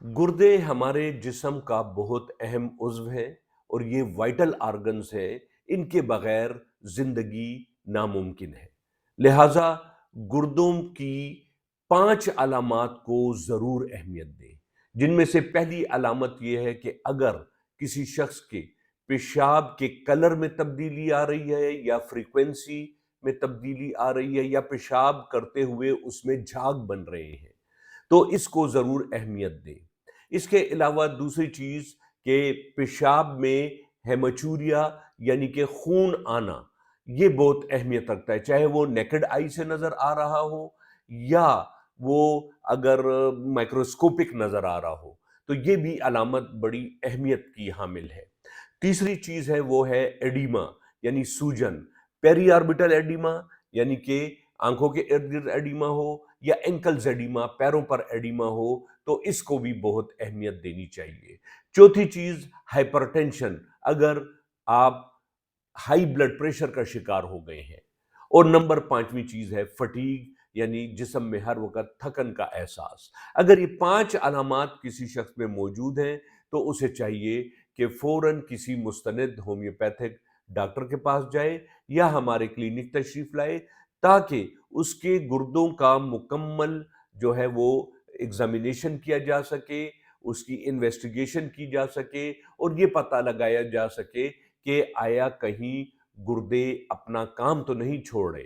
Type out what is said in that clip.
गुर्दे हमारे जिस्म का बहुत अहम उज़्व है और ये वाइटल ऑर्गन्स है। इनके बगैर ज़िंदगी नामुमकिन है। लिहाजा गुर्दों की 5 अलामात को ज़रूर अहमियत दें, जिनमें से पहली अलामत ये है कि अगर किसी शख्स के पेशाब के कलर में तब्दीली आ रही है या फ्रीक्वेंसी में तब्दीली आ रही है या पेशाब करते हुए उसमें झाग बन रहे हैं, तो इसको ज़रूर अहमियत दें। इसके अलावा दूसरी चीज़ कि पेशाब में हेमचूरिया यानी कि खून आना, ये बहुत अहमियत रखता है, चाहे वो नेकेड आई से नज़र आ रहा हो या वो अगर माइक्रोस्कोपिक नज़र आ रहा हो, तो ये भी अलामत बड़ी अहमियत की हामिल है। तीसरी चीज़ है वो है एडीमा यानी सूजन, पेरिऑर्बिटल एडीमा यानी कि आंखों के इर्द-गिर्द एडीमा हो या एंकल्स एडीमा, पैरों पर एडीमा हो, तो इसको भी बहुत अहमियत देनी चाहिए। चौथी चीज़ हाइपरटेंशन, अगर आप हाई ब्लड प्रेशर का शिकार हो गए हैं। और नंबर 5वीं चीज़ है फटीग यानी जिस्म में हर वक़्त थकन का एहसास। अगर ये 5 अलामात किसी शख्स में मौजूद हैं, तो उसे चाहिए कि फ़ौरन किसी मुस्तनिद होम्योपैथिक डॉक्टर के पास जाए या हमारे क्लिनिक तशरीफ़ लाए, ताकि उसके गुर्दों का मुकम्मल जो है वो एग्ज़ामिनेशन किया जा सके, उसकी इन्वेस्टिगेशन की जा सके और ये पता लगाया जा सके कि आया कहीं गुर्दे अपना काम तो नहीं छोड़ रहे।